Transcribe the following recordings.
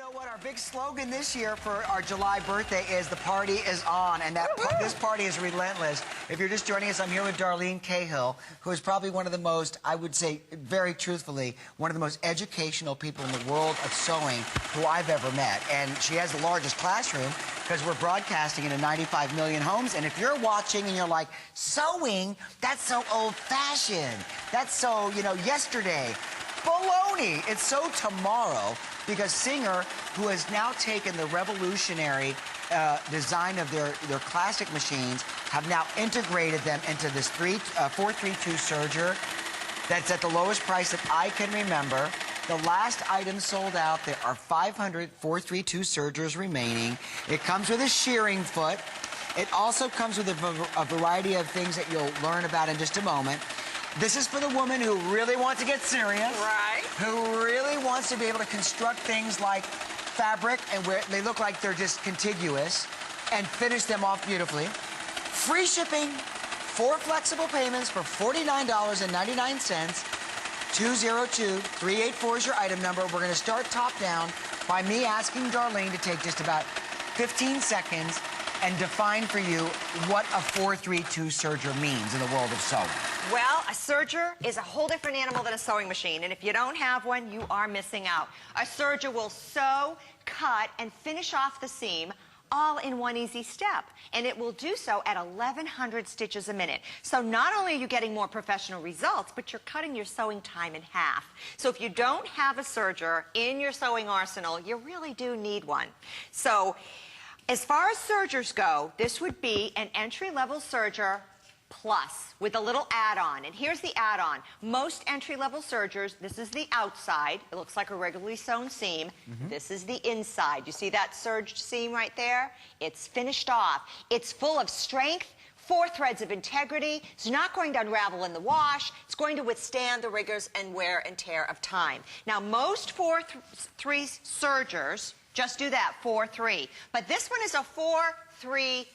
know what? Our big slogan this year for our July birthday is "The party is on," and this party is relentless. If you're just joining us, I'm here with Darlene Cahill, who is probably one of the most, I would say very truthfully, one of the most educational people in the world of sewing who I've ever met. And she has the largest classroom because we're broadcasting into 95 million homes. And if you're watching and you're like, sewing, that's so old-fashioned. That's so, you know, yesterday. Baloney! It's so tomorrow, because Singer, who has now taken the revolutionary design of their classic machines, have now integrated them into this 432 serger that's at the lowest price that I can remember. The last item sold out. There are 500 432 sergers remaining. It comes with a shearing foot. It also comes with a variety of things that you'll learn about in just a moment. This is for the woman who really wants to get serious. Right. Who really wants to be able to construct things like fabric and where they look like they're just contiguous and finish them off beautifully. Free shipping, 4 flexible payments for $49.99. 202-384 is your item number. We're going to start top down by me asking Darlene to take just about 15 seconds and define for you what a 432 serger means in the world of sewing. Well, a serger is a whole different animal than a sewing machine, and if you don't have one, you are missing out. A serger will sew, cut, and finish off the seam all in one easy step, and it will do so at 1,100 stitches a minute. So not only are you getting more professional results, but you're cutting your sewing time in half. So if you don't have a serger in your sewing arsenal, you really do need one. So as far as sergers go, this would be an entry-level serger plus with a little add-on. And here's the add-on. Most entry-level sergers, this is the outside. It looks like a regularly sewn seam. This is the inside. You see that serged seam right there? It's finished off. It's full of strength, 4 threads of integrity. It's not going to unravel in the wash. It's going to withstand the rigors and wear and tear of time. Now, most 4-3 sergers just do that, 4-3. But this one is a 4-3-2.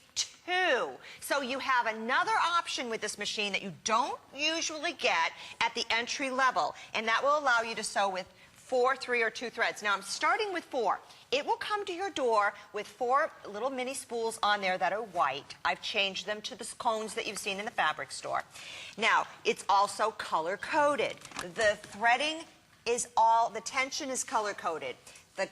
So you have another option with this machine that you don't usually get at the entry level, and that will allow you to sew with 4, 3, or 2 threads. Now I'm starting with 4. It will come to your door with 4 little mini spools on there that are white. I've changed them to the cones that you've seen in the fabric store. Now, it's also color-coded. The threading is the tension is color-coded. The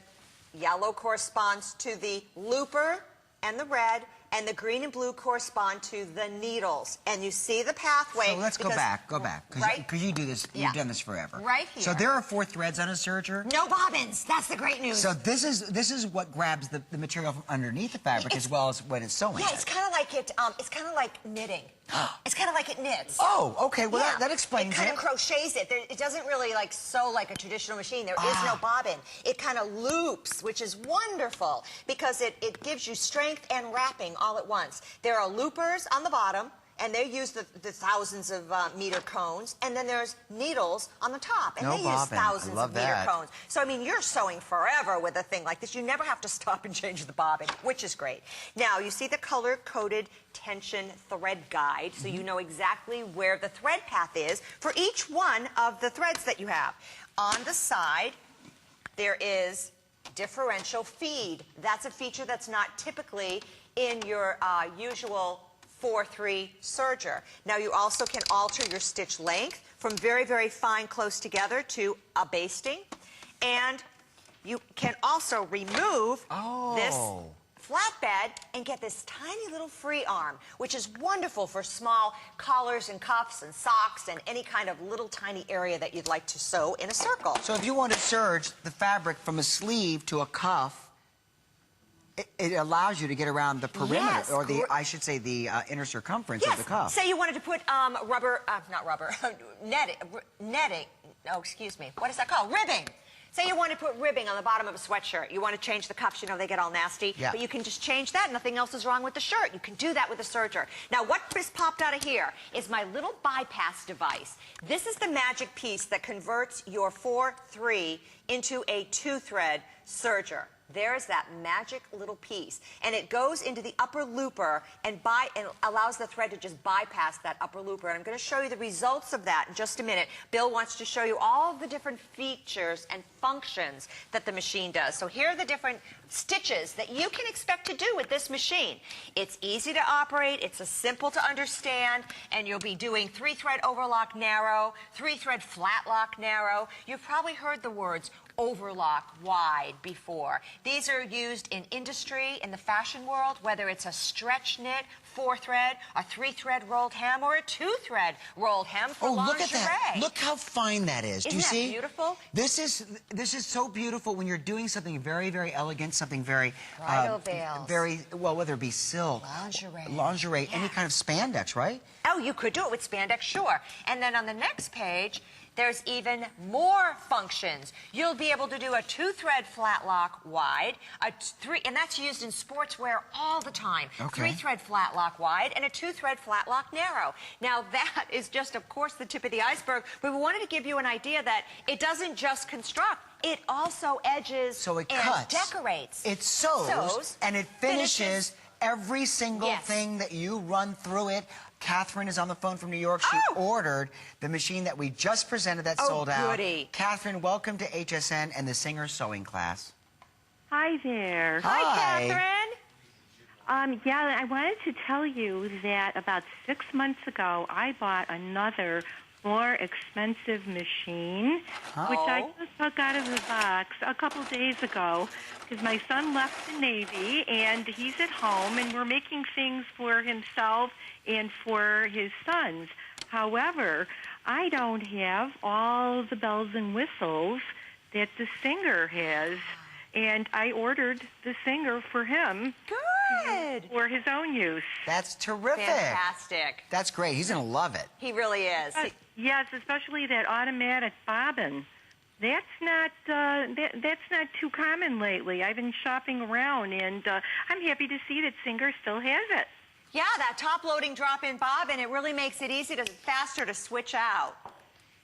yellow corresponds to the looper and the red, and the green and blue correspond to the needles. And you see the pathway. So let's go back, because you do this, you've done this forever. Right here. So there are 4 threads on a serger? No bobbins, that's the great news. So this is what grabs the material from underneath the fabric as well as when it's sewing. Yeah, it's kind of like it's kind of like knitting. It's kind of like it knits. Oh, okay, well that explains it. It kind of crochets it. It doesn't really like sew like a traditional machine. There is no bobbin. It kind of loops, which is wonderful because it gives you strength and wrapping all at once. There are loopers on the bottom, and they use the thousands of meter cones, and then there's needles on the top, and they use thousands of meter cones. So, I mean, you're sewing forever with a thing like this. You never have to stop and change the bobbin, which is great. Now, you see the color-coded tension thread guide, so you know exactly where the thread path is for each one of the threads that you have. On the side, there is differential feed. That's a feature that's not typically in your usual 4-3 serger. Now you also can alter your stitch length from very, very fine close together to a basting. And you can also remove this flatbed and get this tiny little free arm, which is wonderful for small collars and cuffs and socks and any kind of little tiny area that you'd like to sew in a circle. So if you want to serge the fabric from a sleeve to a cuff, it allows you to get around the perimeter, or I should say the inner circumference of the cuff. Say you wanted to put netting, oh, excuse me, what is that called? Ribbing. Say you want to put ribbing on the bottom of a sweatshirt. You want to change the cuffs, you know, they get all nasty. Yeah. But you can just change that. Nothing else is wrong with the shirt. You can do that with a serger. Now, what just popped out of here is my little bypass device. This is the magic piece that converts your 4-3 into a 2-thread Serger. There's that magic little piece, and it goes into the upper looper and allows the thread to just bypass that upper looper. And I'm going to show you the results of that in just a minute. Bill wants to show you all of the different features and functions that the machine does. So here are the different stitches that you can expect to do with this machine. It's easy to operate, it's simple to understand, and you'll be doing 3-thread overlock narrow, 3-thread flat lock narrow. You've probably heard the words overlock wide before. These are used in industry, in the fashion world, whether it's a stretch knit, 4-thread, a 3-thread rolled hem, or a 2-thread rolled hem for lingerie. Look at that. Look how fine that is. Do you see? Isn't that beautiful? This is so beautiful when you're doing something very, very elegant, something very... Bridal veils. Very, well, whether it be silk. Lingerie, yeah. Any kind of spandex, right? Oh, you could do it with spandex, sure. And then on the next page, there's even more functions. You'll be able to do a 2-thread flat lock wide, and that's used in sportswear all the time. Okay. 3-thread flat lock wide and a 2-thread flat lock narrow. Now that is just, of course, the tip of the iceberg, but we wanted to give you an idea that it doesn't just construct, it also edges so it and cuts. Decorates. It sews and it finishes every single thing that you run through it. Catherine is on the phone from New York. She ordered the machine that we just presented that sold out. Goody. Catherine, welcome to HSN and the Singer Sewing Class. Hi there. Hi, Catherine. Yeah, I wanted to tell you that about 6 months ago, I bought another more expensive machine, which I just took out of the box a couple days ago because my son left the Navy and he's at home and we're making things for himself and for his sons. However, I don't have all the bells and whistles that the Singer has, and I ordered the Singer for him. Good. For his own use. That's terrific. Fantastic. That's great. He's going to love it. He really is. Yes, especially that automatic bobbin. That's not too common lately. I've been shopping around, and I'm happy to see that Singer still has it. Yeah, that top-loading drop-in bobbin, it really makes it faster to switch out.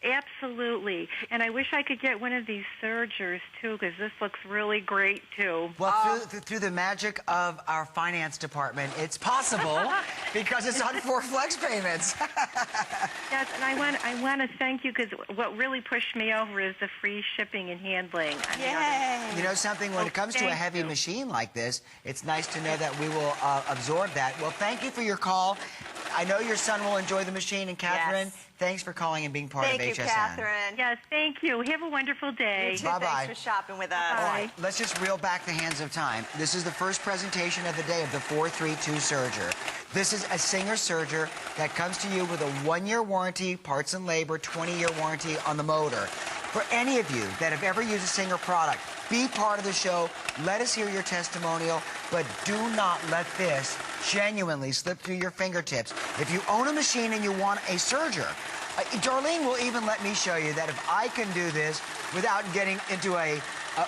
Absolutely. And I wish I could get one of these Sergers, too, because this looks really great, too. Well, through the magic of our finance department, it's possible because it's on 4 flex payments. Yes, and I want to thank you because what really pushed me over is the free shipping and handling. Yay! You know something, when it comes to a heavy machine like this, it's nice to know that we will absorb that. Well, thank you for your call. I know your son will enjoy the machine. And Catherine, thanks for calling and being part of HSN. Thank you, Catherine. Yes, thank you. Have a wonderful day. You too. Bye-bye. Thanks for shopping with us. Bye. All right, let's just reel back the hands of time. This is the first presentation of the day of the 432 Serger. This is a Singer Serger that comes to you with a 1-year warranty, parts and labor, 20-year warranty on the motor. For any of you that have ever used a Singer product, be part of the show. Let us hear your testimonial, but do not let this genuinely slip through your fingertips. If you own a machine and you want a Serger, Darlene will even let me show you that if I can do this without getting into a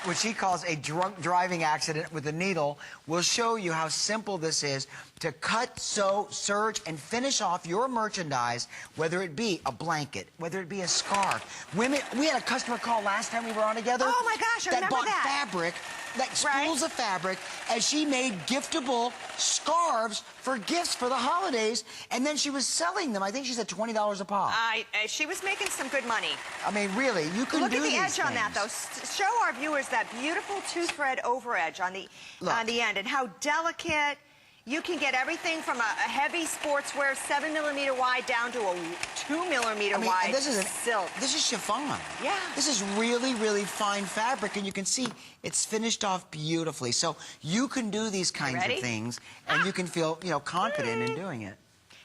what she calls a drunk driving accident with a needle, we'll show you how simple this is to cut, sew, serge, and finish off your merchandise, whether it be a blanket, whether it be a scarf. Women, we had a customer call last time we were on together. Oh, my gosh, I remember that. that. Bought fabric, like spools of fabric, as she made giftable scarves for gifts for the holidays, and then she was selling them. I think she said $20 a pop. She was making some good money. I mean, really, you can do these things. Look at the edge on that, though. Show our viewers that beautiful 2-thread over edge on the end, and how delicate. You can get everything from a heavy sportswear 7mm wide down to a 2mm wide silk. This is chiffon. Yeah. This is really, really fine fabric, and you can see it's finished off beautifully. So you can do these kinds of things, and you can feel, confident in doing it.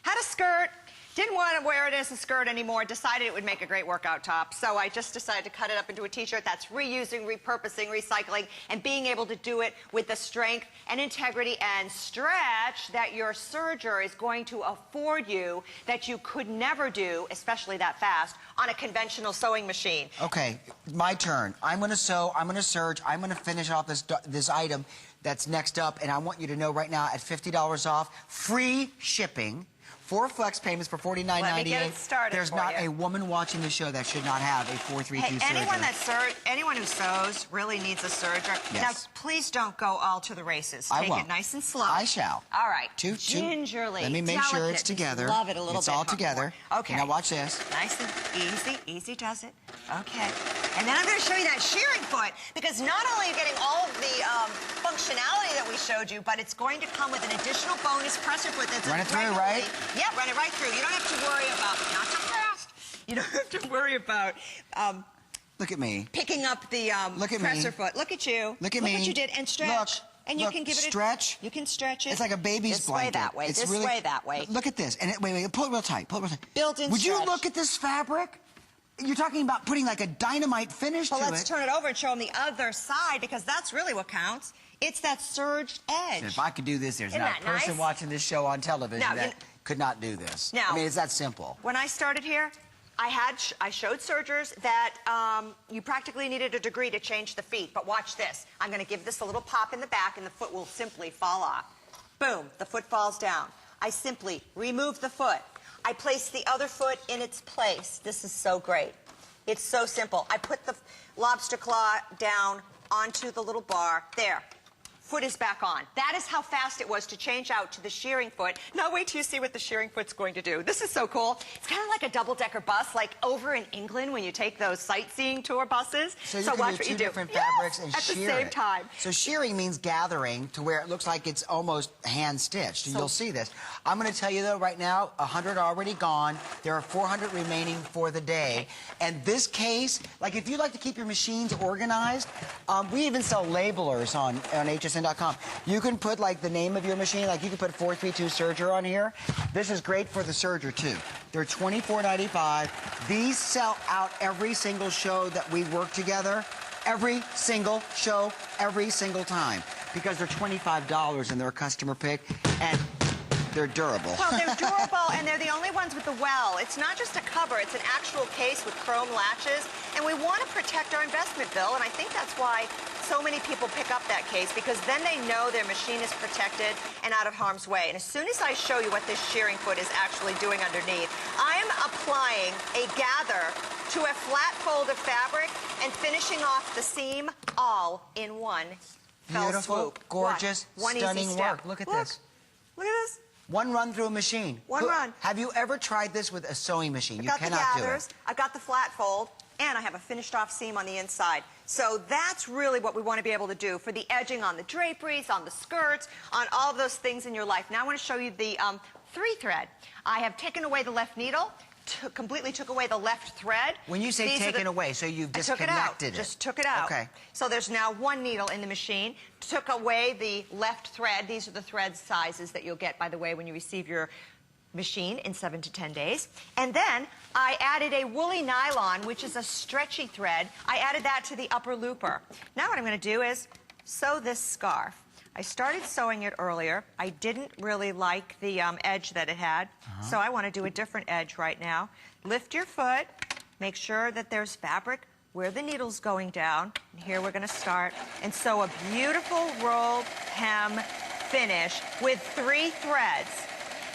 Had a skirt. Didn't want to wear it as a skirt anymore. Decided it would make a great workout top. So I just decided to cut it up into a t-shirt. That's reusing, repurposing, recycling, and being able to do it with the strength and integrity and stretch that your serger is going to afford you that you could never do, especially that fast, on a conventional sewing machine. Okay, my turn. I'm going to sew, I'm going to serge, I'm going to finish off this item that's next up, and I want you to know right now at $50 off, free shipping, 4 flex payments for $49.98. Let me get it started There's for not you. a woman watching the show that should not have a 432 serger. Anyone who sews really needs a serger. Yes. Now, please don't go all to the races. I Take won't. it nice and slow. I shall. All right. Gingerly. Let me make sure it's together. Love it a little it's bit all together. more. Okay. Now watch this. Nice and easy. Easy does it. Okay. And then I'm going to show you that shearing foot, because not only are you getting all of the functionality that we showed you, but it's going to come with an additional bonus presser foot that's Run it through, right? Yeah, run it right through. You don't have to worry about, not so fast. You don't have to worry about Look at me. picking up the presser foot. Look at you. Look at me. me. Look what you did. And stretch. Look. And you can give it stretch. You can stretch it. It's like a baby's blanket. This way, that way. It's This really, way, that way. Look at this. And wait, pull it real tight. Pull it real tight. Built-in Would you stretch. look at this fabric? You're talking about putting like a dynamite finish to it. Well, let's turn it over and show them the other side, because that's really what counts. It's that surged edge. If I could do this, there's Isn't not a that person nice? watching this show on television Now, that could not do this. Now, I mean, it's that simple. When I started here, I showed sergers that you practically needed a degree to change the feet. But watch this. I'm going to give this a little pop in the back, and the foot will simply fall off. Boom, the foot falls down. I simply remove the foot. I place the other foot in its place. This is so great. It's so simple. I put the lobster claw down onto the little bar. There. Foot is back on. That is how fast it was to change out to the shearing foot. Now wait till you see what the shearing foot's going to do. This is so cool. It's kind of like a double-decker bus, like over in England when you take those sightseeing tour buses. So you watch can what do two you do. different fabrics and at shear the same it. time. So shearing means gathering to where it looks like it's almost hand-stitched. And you'll see this. I'm going to tell you, though, right now, 100 already gone. There are 400 remaining for the day. And this case, like if you like to keep your machines organized, we even sell labelers on hsn.com. You can put like the name of your machine, like you can put 432 serger on here. This is great for the serger too. They're $24.95. These sell out every single show that we work together. Every single show, every single time. Because they're $25 and they're a customer pick. And they're durable. Well, they're durable, and they're the only ones with the well. It's not just a cover. It's an actual case with chrome latches. And we want to protect our investment, Bill, and I think that's why so many people pick up that case, because then they know their machine is protected and out of harm's way. And as soon as I show you what this shearing foot is actually doing underneath, I am applying a gather to a flat fold of fabric and finishing off the seam all in one fell Beautiful, swoop. gorgeous, One stunning easy step. work. Look at this. Look at this. One run through a machine. One run. Have you ever tried this with a sewing machine? I've You got the cannot do gathers, it. I've got the flat fold, and I have a finished off seam on the inside. So that's really what we want to be able to do for the edging on the draperies, on the skirts, on all of those things in your life. Now I want to show you the 3-thread. I have taken away the left needle, completely took away the left thread. When you say taken away, so you've disconnected it. Just took it out. Okay. So there's now one needle in the machine. Took away the left thread. These are the thread sizes that you'll get, by the way, when you receive your machine in 7 to 10 days. And then I added a woolly nylon, which is a stretchy thread. I added that to the upper looper. Now what I'm going to do is sew this scarf. I started sewing it earlier. I didn't really like the edge that it had, so I want to do a different edge right now. Lift your foot, make sure that there's fabric where the needle's going down. And here we're going to start and sew a beautiful rolled hem finish with 3 threads.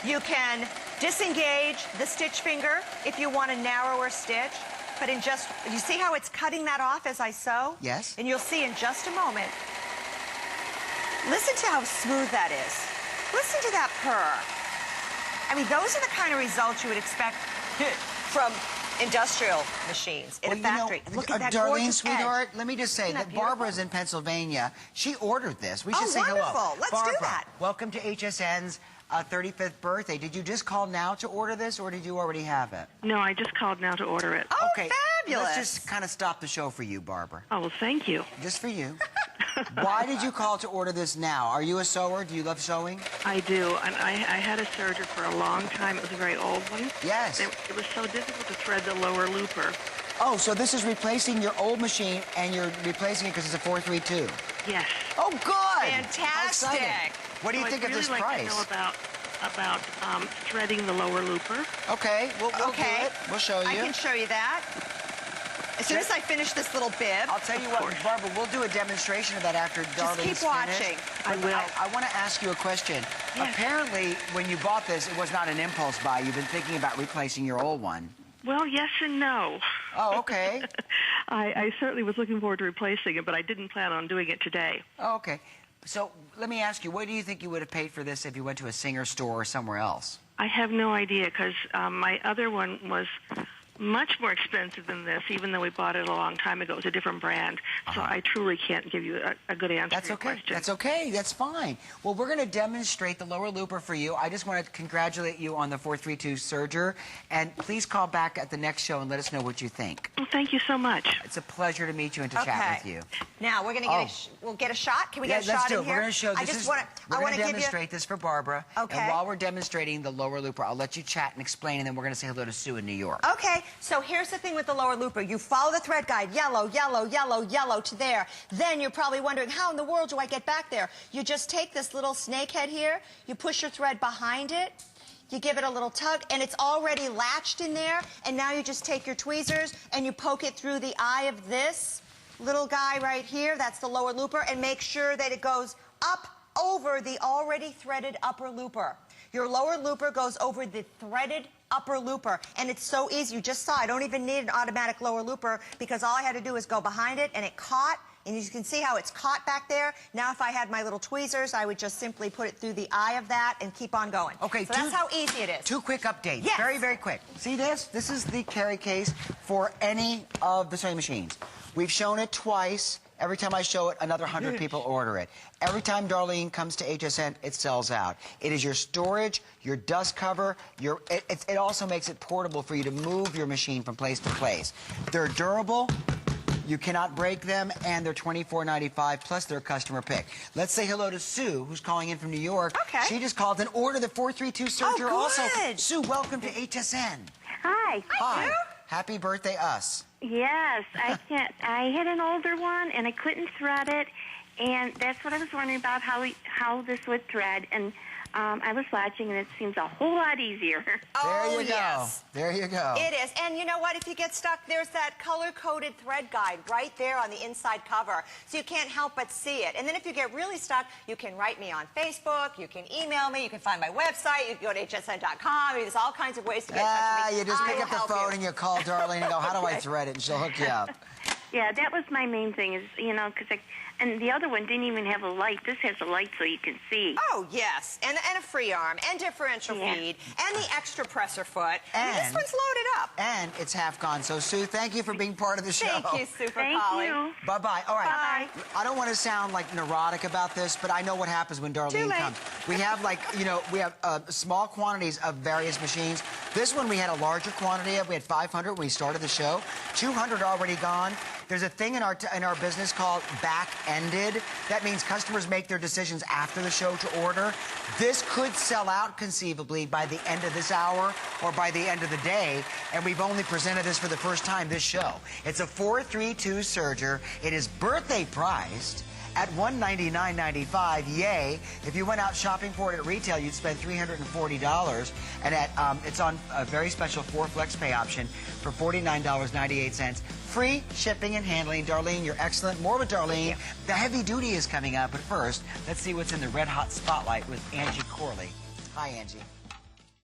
You can disengage the stitch finger if you want a narrower stitch, but you see how it's cutting that off as I sew? Yes. And you'll see in just a moment. Listen to how smooth that is. Listen to that purr. I mean, those are the kind of results you would expect from industrial machines in a factory. Look at that Darlene, gorgeous sweetheart, edge. let me just say Isn't that that beautiful? Barbara's in Pennsylvania. She ordered this. We should Oh, say hello. wonderful. Let's do Barbara, that. welcome to HSN's 35th birthday. Did you just call now to order this, or did you already have it? No, I just called now to order it. Oh, Okay, fabulous. let's just kind of stop the show for you, Barbara. Oh, well, thank you. Just for you. Why did you call to order this now? Are you a sewer? Do you love sewing? I do, and I had a serger for a long time. It was a very old one. Yes. It was so difficult to thread the lower looper. Oh, so this is replacing your old machine, and you're replacing it because it's a 432. Yes. Oh, good! How Fantastic. exciting. What do you So think I'd of this really like price? to know about threading the lower looper. Okay, we'll do it. We'll show you. I can show you that. As soon as I finish this little bib. I'll tell you what, Barbara, we'll do a demonstration of that after Darlene's keep watching. finished. I will. I want to ask you a question. Yes. Apparently, when you bought this, it was not an impulse buy. You've been thinking about replacing your old one. Well, yes and no. Oh, okay. I certainly was looking forward to replacing it, but I didn't plan on doing it today. Oh, okay. So let me ask you, what do you think you would have paid for this if you went to a Singer store or somewhere else? I have no idea because my other one was much more expensive than this, even though we bought it a long time ago. It was a different brand. So I truly can't give you a good answer That's to your okay. question. That's okay. That's fine. Well, we're going to demonstrate the lower looper for you. I just want to congratulate you on the 432 Serger. And please call back at the next show and let us know what you think. Well, thank you so much. It's a pleasure to meet you and to chat with you. Now we're going to get we'll get a shot. Can we get a shot let's do in it. here? We're going to show this. We're going to give demonstrate this for Barbara. Okay. And while we're demonstrating the lower looper, I'll let you chat and explain, and then we're going to say hello to Sue in New York. Okay, so here's the thing with the lower looper. You follow the thread guide, yellow, yellow, yellow, yellow to there. Then you're probably wondering, how in the world do I get back there? You just take this little snake head here, you push your thread behind it, you give it a little tug, and it's already latched in there, and now you just take your tweezers and you poke it through the eye of this little guy right here, that's the lower looper, and make sure that it goes up over the already threaded upper looper. Your lower looper goes over the threaded upper looper, and it's so easy. You just saw I don't even need an automatic lower looper because all I had to do is go behind it and it caught, and you can see how it's caught back there. Now if I had my little tweezers, I would just simply put it through the eye of that and keep on going. Okay, so that's how easy it is. Two quick updates. Yes. Very, very quick. See this? This is the carry case for any of the sewing machines. We've shown it twice. Every time I show it, another 100 people order it. Every time Darlene comes to HSN, it sells out. It is your storage, your dust cover, it also makes it portable for you to move your machine from place to place. They're durable. You cannot break them, and they're $24.95, plus they're customer pick. Let's say hello to Sue, who's calling in from New York. Okay. She just called and ordered the 432 Serger also. Good. Sue, welcome to HSN. Hi. Hi. Happy birthday, us. Yes, I had an older one and I couldn't thread it, and that's what I was wondering about how this would thread. And I was watching, and it seems a whole lot easier. Oh, There you go. yes. There you go. It is. And you know what? If you get stuck, there's that color-coded thread guide right there on the inside cover. So you can't help but see it. And then if you get really stuck, you can write me on Facebook, you can email me, you can find my website, you can go to hsn.com. There's all kinds of ways to get in touch with me. You just I pick will up the help phone you. and you call Darlene and go, how do I thread it? And she'll hook you up. Yeah, that was my main thing is, because and the other one didn't even have a light. This has a light so you can see. Oh, yes. And a free arm, and differential feed, and the extra presser foot. And this one's loaded up. And it's half gone. So, Sue, thank you for being part of the show. Thank you, Sue, for Thank calling. you. Bye-bye. All right. Bye. I don't want to sound like neurotic about this, but I know what happens when Darlene late. comes. We have we have small quantities of various machines. This one we had a larger quantity of. We had 500 when we started the show. 200 already gone. There's a thing in our business called back-ended. That means customers make their decisions after the show to order. This could sell out conceivably by the end of this hour or by the end of the day, and we've only presented this for the first time this show. It's a 432 Serger. It is birthday priced at $199.95. Yay. If you went out shopping for it at retail, you'd spend $340. And it's on a very special 4 flex pay option for $49.98. Free shipping and handling. Darlene, you're excellent. More with Darlene. The heavy duty is coming up, but first, let's see what's in the red hot spotlight with Angie Corley. Hi, Angie.